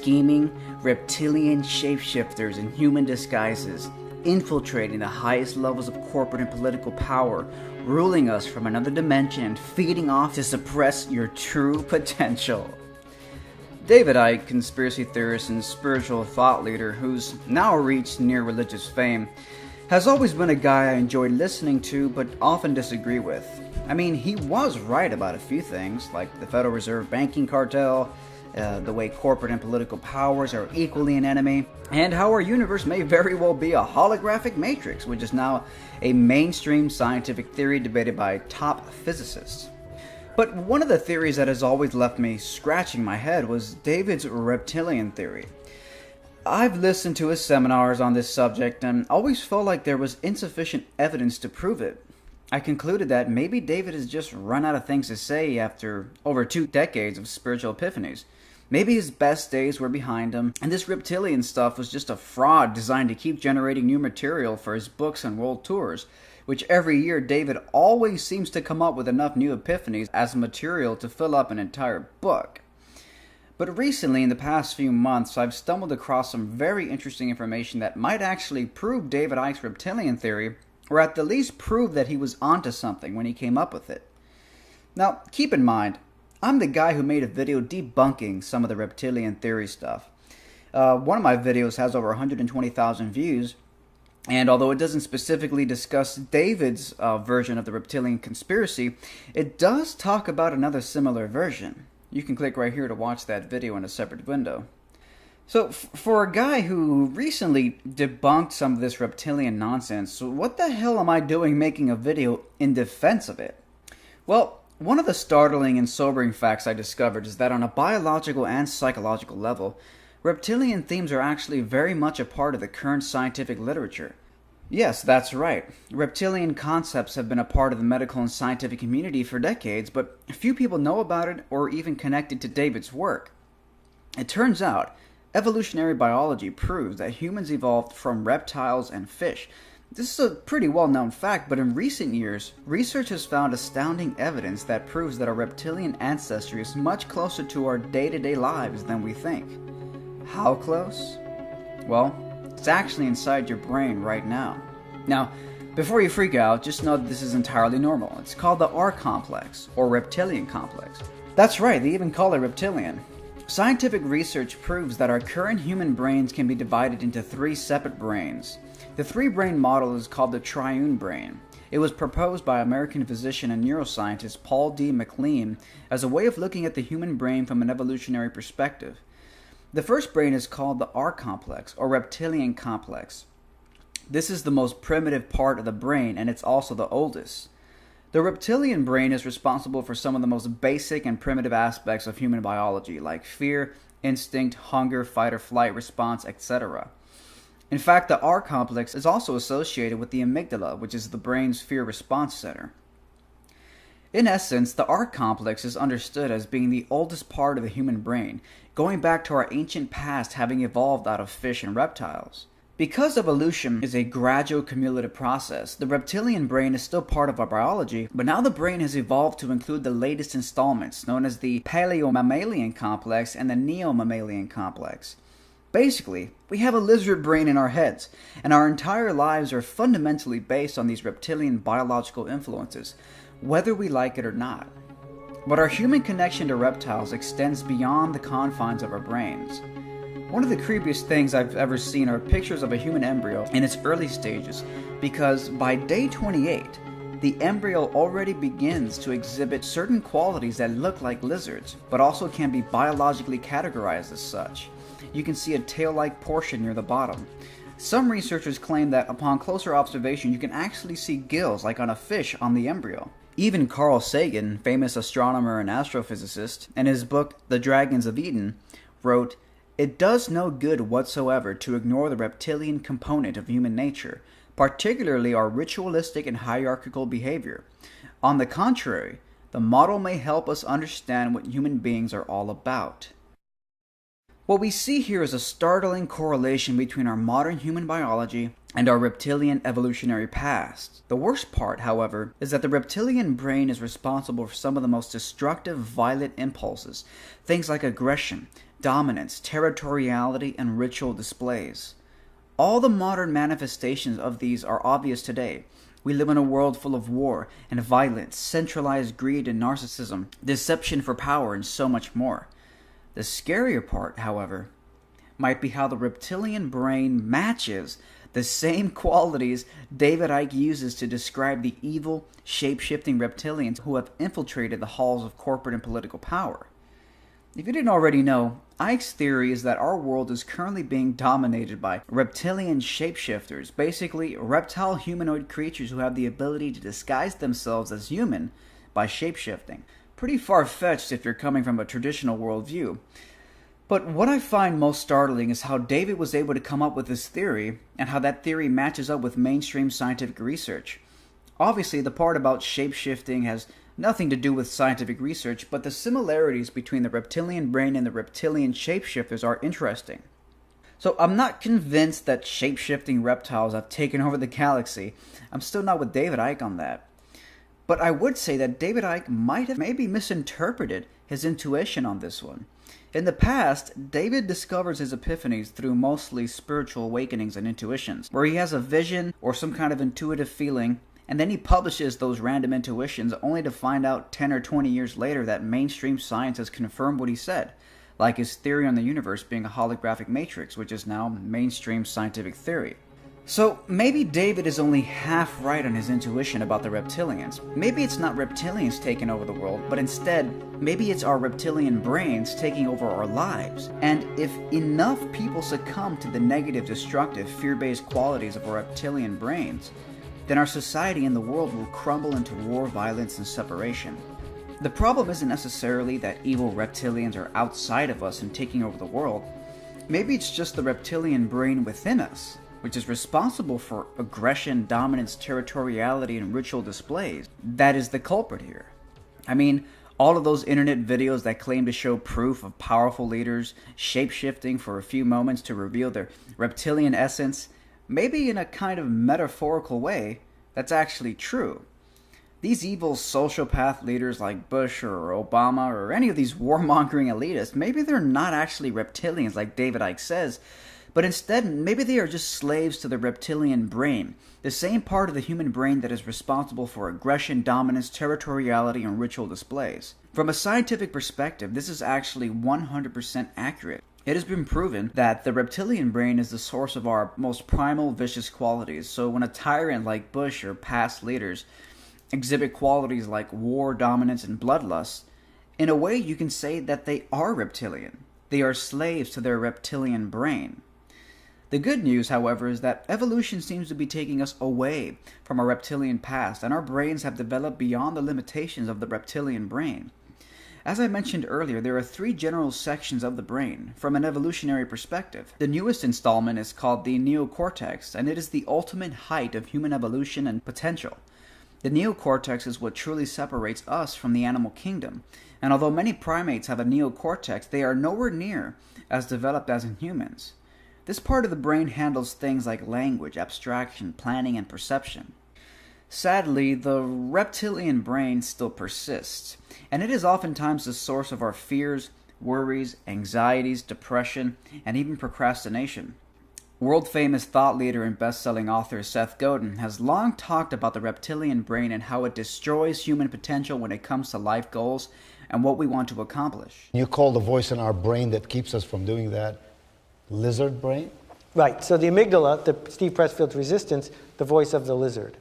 scheming reptilian shapeshifters in human disguises, infiltrating the highest levels of corporate and political power, ruling us from another dimension and feeding off to suppress your true potential. David Icke, conspiracy theorist and spiritual thought leader who's now reached near religious fame, has always been a guy I enjoyed listening to but often disagree with. I mean, he was right about a few things, like the Federal Reserve banking cartel, the way corporate and political powers are equally an enemy, and how our universe may very well be a holographic matrix, which is now a mainstream scientific theory debated by top physicists. But one of the theories that has always left me scratching my head was David's reptilian theory. I've listened to his seminars on this subject and always felt like there was insufficient evidence to prove it. I concluded that maybe David has just run out of things to say after over 2 decades of spiritual epiphanies. Maybe his best days were behind him, and this reptilian stuff was just a fraud designed to keep generating new material for his books and world tours, which every year David always seems to come up with enough new epiphanies as material to fill up an entire book. But recently, in the past few months, I've stumbled across some very interesting information that might actually prove David Icke's reptilian theory, or at the least prove that he was onto something when he came up with it. Now, keep in mind, I'm the guy who made a video debunking some of the reptilian theory stuff. One of my videos has over 120,000 views, and although it doesn't specifically discuss David's version of the reptilian conspiracy, it does talk about another similar version. You can click right here to watch that video in a separate window. So, for a guy who recently debunked some of this reptilian nonsense, what the hell am I doing making a video in defense of it? Well, one of the startling and sobering facts I discovered is that on a biological and psychological level, reptilian themes are actually very much a part of the current scientific literature. Yes, that's right. Reptilian concepts have been a part of the medical and scientific community for decades, but few people know about it or even connect it to David's work. It turns out, evolutionary biology proves that humans evolved from reptiles and fish. This is a pretty well-known fact, but in recent years, research has found astounding evidence that proves that our reptilian ancestry is much closer to our day-to-day lives than we think. How close? Well, it's actually inside your brain right now. Now, before you freak out, just know that this is entirely normal. It's called the R complex, or reptilian complex. That's right, they even call it reptilian. Scientific research proves that our current human brains can be divided into 3 separate brains. The 3-brain model is called the triune brain. It was proposed by American physician and neuroscientist Paul D. MacLean as a way of looking at the human brain from an evolutionary perspective. The first brain is called the R complex, or reptilian complex. This is the most primitive part of the brain, and it's also the oldest. The reptilian brain is responsible for some of the most basic and primitive aspects of human biology, like fear, instinct, hunger, fight or flight response, etc. In fact, the R complex is also associated with the amygdala, which is the brain's fear response center. In essence, the R complex is understood as being the oldest part of the human brain, going back to our ancient past having evolved out of fish and reptiles. Because evolution is a gradual cumulative process, the reptilian brain is still part of our biology, but now the brain has evolved to include the latest installments, known as the paleomammalian complex and the neomammalian complex. Basically, we have a lizard brain in our heads, and our entire lives are fundamentally based on these reptilian biological influences, whether we like it or not. But our human connection to reptiles extends beyond the confines of our brains. One of the creepiest things I've ever seen are pictures of a human embryo in its early stages, because by day 28, the embryo already begins to exhibit certain qualities that look like lizards, but also can be biologically categorized as such. You can see a tail-like portion near the bottom. Some researchers claim that upon closer observation you can actually see gills like on a fish on the embryo. Even Carl Sagan, famous astronomer and astrophysicist, in his book The Dragons of Eden, wrote, "It does no good whatsoever to ignore the reptilian component of human nature, particularly our ritualistic and hierarchical behavior. On the contrary, the model may help us understand what human beings are all about." What we see here is a startling correlation between our modern human biology and our reptilian evolutionary past. The worst part, however, is that the reptilian brain is responsible for some of the most destructive, violent impulses, things like aggression, dominance, territoriality, and ritual displays. All the modern manifestations of these are obvious today. We live in a world full of war and violence, centralized greed and narcissism, deception for power, and so much more. The scarier part, however, might be how the reptilian brain matches the same qualities David Icke uses to describe the evil, shape-shifting reptilians who have infiltrated the halls of corporate and political power. If you didn't already know, Icke's theory is that our world is currently being dominated by reptilian shapeshifters, basically reptile humanoid creatures who have the ability to disguise themselves as human by shapeshifting. Pretty far-fetched if you're coming from a traditional worldview. But what I find most startling is how David was able to come up with this theory, and how that theory matches up with mainstream scientific research. Obviously, the part about shape-shifting has nothing to do with scientific research, but the similarities between the reptilian brain and the reptilian shapeshifters are interesting. So I'm not convinced that shape-shifting reptiles have taken over the galaxy. I'm still not with David Icke on that. But I would say that David Icke might have maybe misinterpreted his intuition on this one. In the past, David discovers his epiphanies through mostly spiritual awakenings and intuitions, where he has a vision or some kind of intuitive feeling, and then he publishes those random intuitions only to find out 10 or 20 years later that mainstream science has confirmed what he said, like his theory on the universe being a holographic matrix, which is now mainstream scientific theory. So maybe David is only half right on his intuition about the reptilians. Maybe it's not reptilians taking over the world, but instead, maybe it's our reptilian brains taking over our lives. And if enough people succumb to the negative, destructive, fear-based qualities of our reptilian brains, then our society and the world will crumble into war, violence, and separation. The problem isn't necessarily that evil reptilians are outside of us and taking over the world. Maybe it's just the reptilian brain within us, which is responsible for aggression, dominance, territoriality, and ritual displays, that is the culprit here. I mean, all of those internet videos that claim to show proof of powerful leaders shape-shifting for a few moments to reveal their reptilian essence, maybe in a kind of metaphorical way, that's actually true. These evil sociopath leaders like Bush or Obama or any of these warmongering elitists, maybe they're not actually reptilians like David Icke says, but instead, maybe they are just slaves to the reptilian brain, the same part of the human brain that is responsible for aggression, dominance, territoriality, and ritual displays. From a scientific perspective, this is actually 100% accurate. It has been proven that the reptilian brain is the source of our most primal vicious qualities, so when a tyrant like Bush or past leaders exhibit qualities like war, dominance, and bloodlust, in a way you can say that they are reptilian. They are slaves to their reptilian brain. The good news, however, is that evolution seems to be taking us away from our reptilian past, and our brains have developed beyond the limitations of the reptilian brain. As I mentioned earlier, there are 3 general sections of the brain, from an evolutionary perspective. The newest installment is called the neocortex, and it is the ultimate height of human evolution and potential. The neocortex is what truly separates us from the animal kingdom, and although many primates have a neocortex, they are nowhere near as developed as in humans. This part of the brain handles things like language, abstraction, planning, and perception. Sadly, the reptilian brain still persists, and it is oftentimes the source of our fears, worries, anxieties, depression, and even procrastination. World-famous thought leader and best-selling author Seth Godin has long talked about the reptilian brain and how it destroys human potential when it comes to life goals and what we want to accomplish. You call the voice in our brain that keeps us from doing that lizard brain? Right. So the amygdala, the Steve Pressfield's resistance, the voice of the lizard.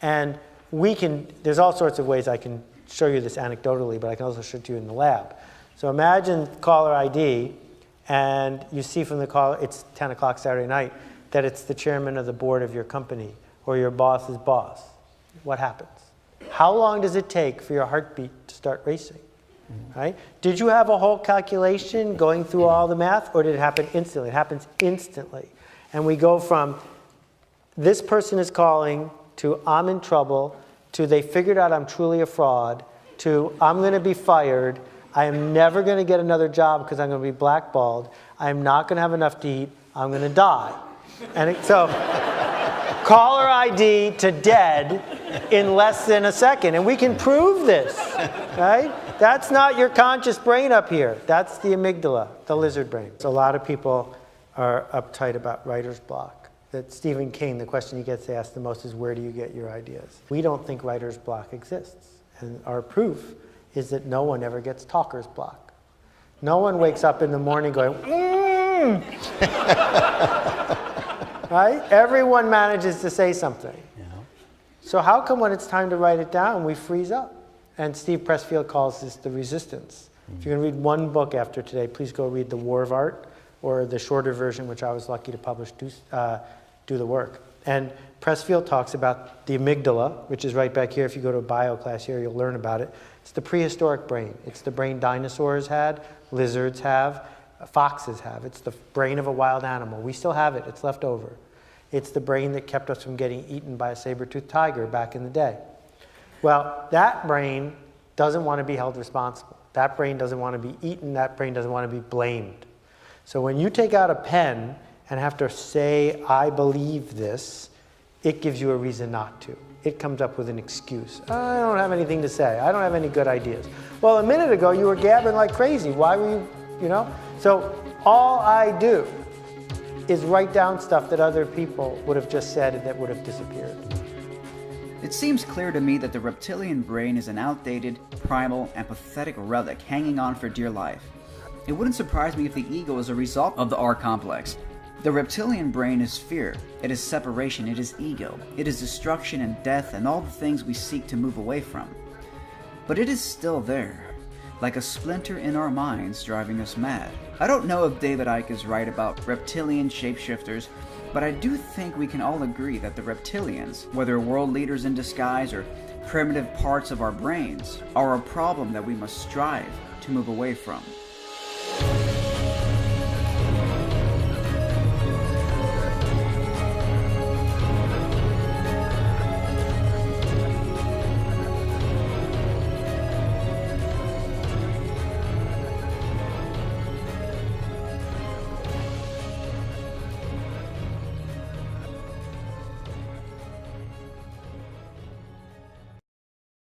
And there's all sorts of ways I can show you this anecdotally, but I can also show it to you in the lab. So imagine caller ID, and you see from the caller, it's 10 o'clock Saturday night, that it's the chairman of the board of your company or your boss's boss. What happens? How long does it take for your heartbeat to start racing? Right? Did you have a whole calculation going through all the math, or did it happen instantly? It happens instantly. And we go from this person is calling to I'm in trouble to they figured out I'm truly a fraud to I'm going to be fired. I am never going to get another job because I'm going to be blackballed. I'm not going to have enough to eat. I'm going to die. And so caller ID to dead in less than a second. And we can prove this, right? That's not your conscious brain up here. That's the amygdala, the lizard brain. So a lot of people are uptight about writer's block. That Stephen King, the question he gets asked the most is, where do you get your ideas? We don't think writer's block exists. And our proof is that no one ever gets talker's block. No one wakes up in the morning going, right? Everyone manages to say something. Yeah. So how come when it's time to write it down, we freeze up? And Steve Pressfield calls this the resistance. If you're going to read one book after today, please go read The War of Art, or the shorter version, which I was lucky to publish, Do the Work. And Pressfield talks about the amygdala, which is right back here. If you go to a bio class here, you'll learn about it. It's the prehistoric brain. It's the brain dinosaurs had, lizards have, foxes have. It's the brain of a wild animal. We still have it. It's left over. It's the brain that kept us from getting eaten by a saber-toothed tiger back in the day. Well, that brain doesn't want to be held responsible. That brain doesn't want to be eaten. That brain doesn't want to be blamed. So when you take out a pen and have to say, I believe this, it gives you a reason not to. It comes up with an excuse. I don't have anything to say. I don't have any good ideas. Well, a minute ago, you were gabbing like crazy. Why were you, you know? So all I do is write down stuff that other people would have just said and that would have disappeared. It seems clear to me that the reptilian brain is an outdated, primal, and pathetic relic hanging on for dear life. It wouldn't surprise me if the ego is a result of the R complex. The reptilian brain is fear, it is separation, it is ego, it is destruction and death and all the things we seek to move away from. But it is still there, like a splinter in our minds driving us mad. I don't know if David Icke is right about reptilian shapeshifters, but I do think we can all agree that the reptilians, whether world leaders in disguise or primitive parts of our brains, are a problem that we must strive to move away from.